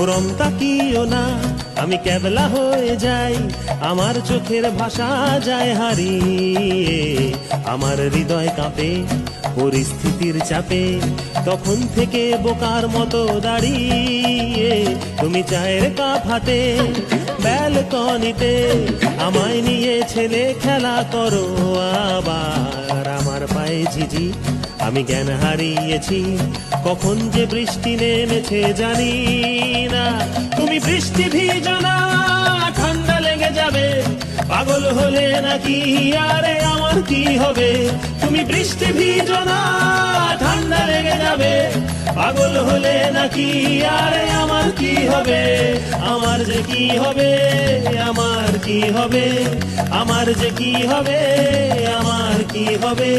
ওরম তাকিও না, আমি ক্যাবলা হয়ে যাই, আমার চোখের ভাষা যায় হারিয়ে, আমার হৃদয় কাঁপে পরিস্থিতির চাপে, তখন থেকে বোকার মতো দাঁড়িয়ে তুমি চায়ের কাপ হাতে ব্যালকনিতে আমায় নিয়ে ছেলে খেলা করো আবার। আমার পায়ে ঝিঝি, আমি জ্ঞান হারিয়েছি, কখন যে বৃষ্টি নেমেছে জানি না। তুমি বৃষ্টি ভিজো না, ঠান্ডা লেগে যাবে, পাগল হলে নাকি আরে আমার কি হবে? তুমি বৃষ্টি ভিজো না, ঠান্ডা লেগে যাবে, পাগল হলে নাকি আরে আমার কি হবে? আমার যে কি হবে, আমার কি হবে, আমার যে কি হবে, আমার কি হবে?